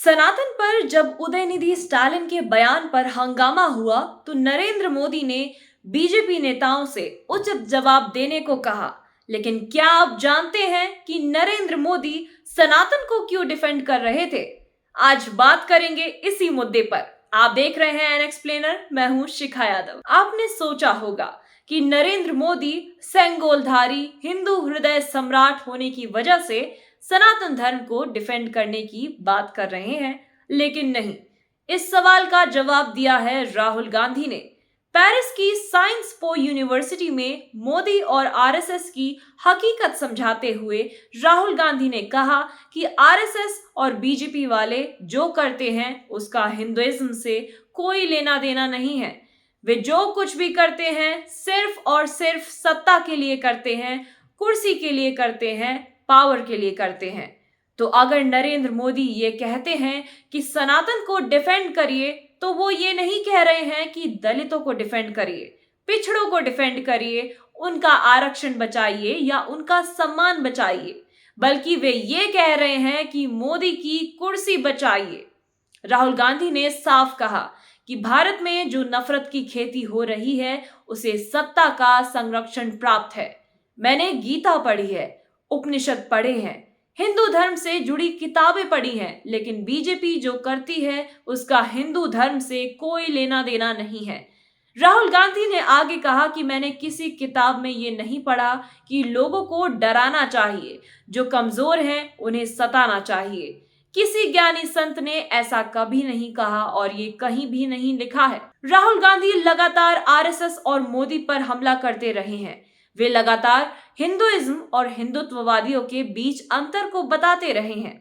सनातन पर जब उदयनिधि स्टालिन के बयान पर हंगामा हुआ तो नरेंद्र मोदी ने बीजेपी नेताओं से उचित जवाब देने को कहा। लेकिन क्या आप जानते हैं कि नरेंद्र मोदी सनातन को क्यों डिफेंड कर रहे थे? आज बात करेंगे इसी मुद्दे पर। आप देख रहे हैं एन एक्सप्लेनर, मैं हूं शिखा यादव। आपने सोचा होगा कि नरेंद्र मोदी सेंगोलधारी हिंदू हृदय सम्राट होने की वजह से सनातन धर्म को डिफेंड करने की बात कर रहे हैं, लेकिन नहीं। इस सवाल का जवाब दिया है राहुल गांधी ने। पेरिस की साइंस पो यूनिवर्सिटी में मोदी और आरएसएस की हकीकत समझाते हुए राहुल गांधी ने कहा कि आरएसएस और बीजेपी वाले जो करते हैं उसका हिंदुइज्म से कोई लेना देना नहीं है। वे जो कुछ भी करते हैं सिर्फ और सिर्फ सत्ता के लिए करते हैं, कुर्सी के लिए करते हैं, पावर के लिए करते हैं। तो अगर नरेंद्र मोदी ये कहते हैं कि सनातन को डिफेंड करिए, तो वो ये नहीं कह रहे हैं कि दलितों को डिफेंड करिए, पिछड़ों को डिफेंड करिए, उनका आरक्षण बचाइए या उनका सम्मान बचाइए, बल्कि वे ये कह रहे हैं कि मोदी की कुर्सी बचाइए। राहुल गांधी ने साफ कहा कि भारत में जो नफरत की खेती हो रही है उसे सत्ता का संरक्षण प्राप्त है। मैंने गीता पढ़ी है, उपनिषद पढ़े हैं, हिंदू धर्म से जुड़ी किताबें पढ़ी हैं, लेकिन बीजेपी जो करती है उसका हिंदू धर्म से कोई लेना देना नहीं है। राहुल गांधी ने आगे कहा कि मैंने किसी किताब में ये नहीं पढ़ा कि लोगों को डराना चाहिए, जो कमजोर हैं उन्हें सताना चाहिए। किसी ज्ञानी संत ने ऐसा कभी नहीं कहा और ये कहीं भी नहीं लिखा है। राहुल गांधी लगातार आरएसएस और मोदी पर हमला करते रहे हैं। वे लगातार हिंदुइज्म और हिंदुत्ववादियों के बीच अंतर को बताते रहे हैं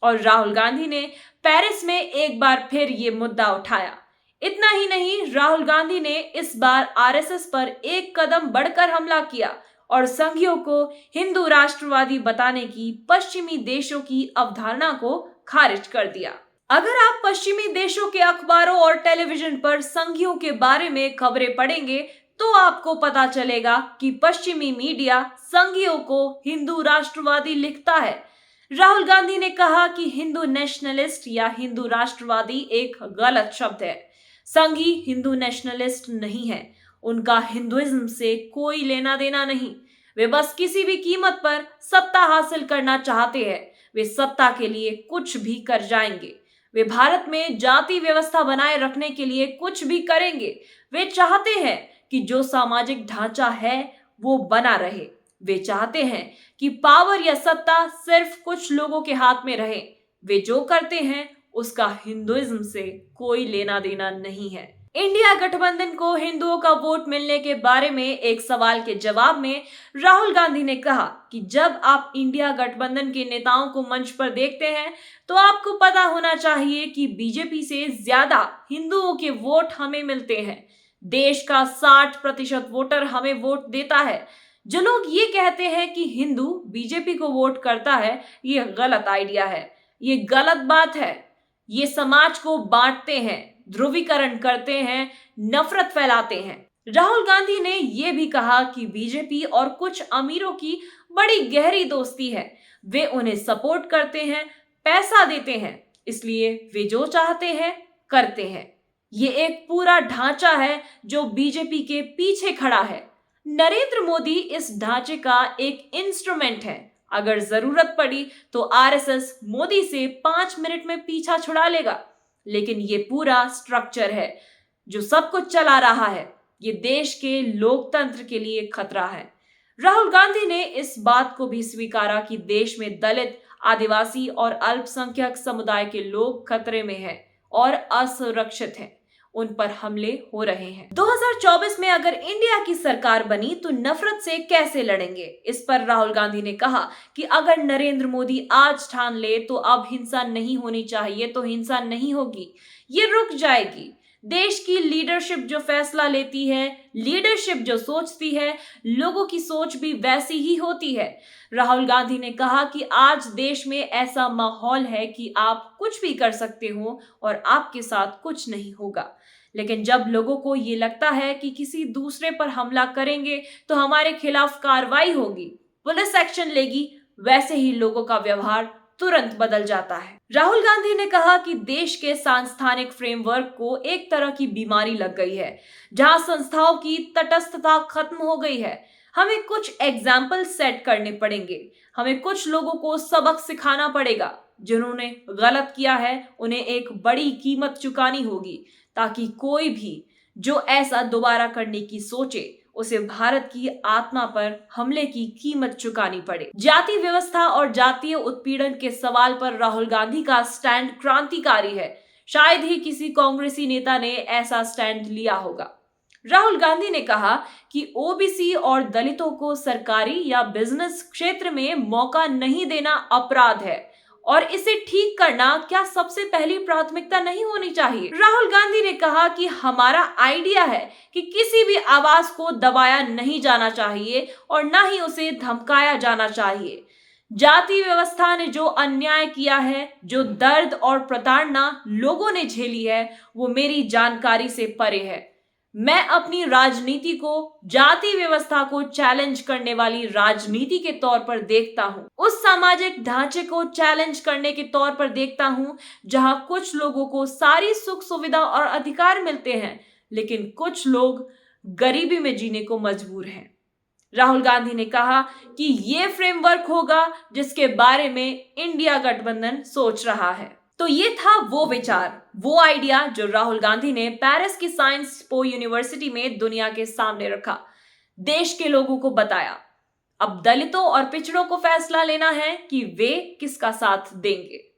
और राहुल गांधी ने पेरिस में एक बार फिर ये मुद्दा उठाया। इतना ही नहीं, राहुल गांधी ने इस बार आरएसएस पर एक कदम बढ़कर हमला किया और संघियों को हिंदू राष्ट्रवादी बताने की पश्चिमी देशों की अवधारणा को खारिज कर दिया। अगर आप पश्चिमी देशों के अखबारों और टेलीविजन पर संघियों के बारे में खबरें पढ़ेंगे तो आपको पता चलेगा कि पश्चिमी मीडिया संघियों को हिंदू राष्ट्रवादी लिखता है। राहुल गांधी ने कहा कि हिंदू नेशनलिस्ट या हिंदू राष्ट्रवादी एक गलत शब्द है। संघी हिंदू नेशनलिस्ट नहीं है, उनका हिंदुइज्म से कोई लेना देना नहीं। वे बस किसी भी कीमत पर सत्ता हासिल करना चाहते हैं। वे सत्ता के लिए कुछ भी कर जाएंगे। वे भारत में जाति व्यवस्था बनाए रखने के लिए कुछ भी करेंगे। वे चाहते हैं कि जो सामाजिक ढांचा है वो बना रहे। वे चाहते हैं कि पावर या सत्ता सिर्फ कुछ लोगों के हाथ में रहे। वे जो करते हैं उसका हिंदुइज्म से कोई लेना देना नहीं है। इंडिया गठबंधन को हिंदुओं का वोट मिलने के बारे में एक सवाल के जवाब में राहुल गांधी ने कहा कि जब आप इंडिया गठबंधन के नेताओं को मंच पर देखते हैं तो आपको पता होना चाहिए कि बीजेपी से ज्यादा हिंदुओं के वोट हमें मिलते हैं। देश का 60% वोटर हमें वोट देता है। जो लोग ये कहते हैं कि हिंदू बीजेपी को वोट करता है, ये गलत आइडिया है, ये गलत बात है। ये समाज को बांटते हैं, ध्रुवीकरण करते हैं, नफरत फैलाते हैं। राहुल गांधी ने यह भी कहा कि बीजेपी और कुछ अमीरों की बड़ी गहरी दोस्ती है। वे उन्हें सपोर्ट करते हैं, पैसा देते हैं, इसलिए वे जो चाहते हैं करते हैं। ये एक पूरा ढांचा है जो बीजेपी के पीछे खड़ा है। नरेंद्र मोदी इस ढांचे का एक इंस्ट्रूमेंट है। अगर जरूरत पड़ी तो आरएसएस मोदी से 5 मिनट में पीछा छुड़ा लेगा, लेकिन ये पूरा स्ट्रक्चर है जो सब कुछ चला रहा है। ये देश के लोकतंत्र के लिए खतरा है। राहुल गांधी ने इस बात को भी स्वीकारा कि देश में दलित, आदिवासी और अल्पसंख्यक समुदाय के लोग खतरे में हैं और असुरक्षित हैं। उन पर हमले हो रहे हैं। 2024 में अगर इंडिया की सरकार बनी तो नफरत से कैसे लड़ेंगे? इस पर राहुल गांधी ने कहा कि अगर नरेंद्र मोदी आज ठान ले तो अब हिंसा नहीं होनी चाहिए तो हिंसा नहीं होगी, ये रुक जाएगी। देश की लीडरशिप जो फैसला लेती है, लीडरशिप जो सोचती है, लोगों की सोच भी वैसी ही होती है। राहुल गांधी ने कहा कि आज देश में ऐसा माहौल है कि आप कुछ भी कर सकते हो और आपके साथ कुछ नहीं होगा। लेकिन जब लोगों को ये लगता है कि किसी दूसरे पर हमला करेंगे तो हमारे खिलाफ कार्रवाई होगी, पुलिस एक्शन लेगी, वैसे ही लोगों का व्यवहार तुरंत बदल जाता है। राहुल गांधी ने कहा कि देश के सांस्थानिक फ्रेमवर्क को एक तरह की बीमारी लग गई है, जहां संस्थाओं की तटस्थता खत्म हो गई है। हमें कुछ एग्जाम्पल सेट करने पड़ेंगे। हमें कुछ लोगों को सबक सिखाना पड़ेगा। जिन्होंने गलत किया है उन्हें एक बड़ी कीमत चुकानी होगी, ताकि कोई भी जो ऐसा दोबारा करने की सोचे उसे भारत की आत्मा पर हमले की कीमत चुकानी पड़े। जाति व्यवस्था और जातीय उत्पीड़न के सवाल पर राहुल गांधी का स्टैंड क्रांतिकारी है। शायद ही किसी कांग्रेसी नेता ने ऐसा स्टैंड लिया होगा। राहुल गांधी ने कहा कि ओबीसी और दलितों को सरकारी या बिजनेस क्षेत्र में मौका नहीं देना अपराध है और इसे ठीक करना क्या सबसे पहली प्राथमिकता नहीं होनी चाहिए। राहुल गांधी ने कहा कि हमारा आइडिया है कि किसी भी आवाज को दबाया नहीं जाना चाहिए और ना ही उसे धमकाया जाना चाहिए। जाति व्यवस्था ने जो अन्याय किया है, जो दर्द और प्रताड़ना लोगों ने झेली है, वो मेरी जानकारी से परे है। मैं अपनी राजनीति को जाति व्यवस्था को चैलेंज करने वाली राजनीति के तौर पर देखता हूं। उस सामाजिक ढांचे को चैलेंज करने के तौर पर देखता हूं जहां कुछ लोगों को सारी सुख सुविधा और अधिकार मिलते हैं, लेकिन कुछ लोग गरीबी में जीने को मजबूर हैं। राहुल गांधी ने कहा कि यह फ्रेमवर्क होगा जिसके बारे में इंडिया गठबंधन सोच रहा है। तो ये था वो विचार, वो आइडिया जो राहुल गांधी ने पेरिस की साइंस पो यूनिवर्सिटी में दुनिया के सामने रखा, देश के लोगों को बताया। अब दलितों और पिछड़ों को फैसला लेना है कि वे किसका साथ देंगे।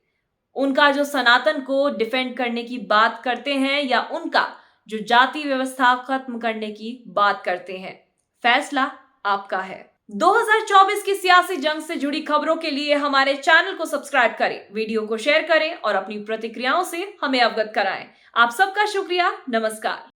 उनका जो सनातन को डिफेंड करने की बात करते हैं या उनका जो जाति व्यवस्था खत्म करने की बात करते हैं। फैसला आपका है। 2024 की सियासी जंग से जुड़ी खबरों के लिए हमारे चैनल को सब्सक्राइब करें, वीडियो को शेयर करें और अपनी प्रतिक्रियाओं से हमें अवगत कराएं। आप सबका शुक्रिया। नमस्कार।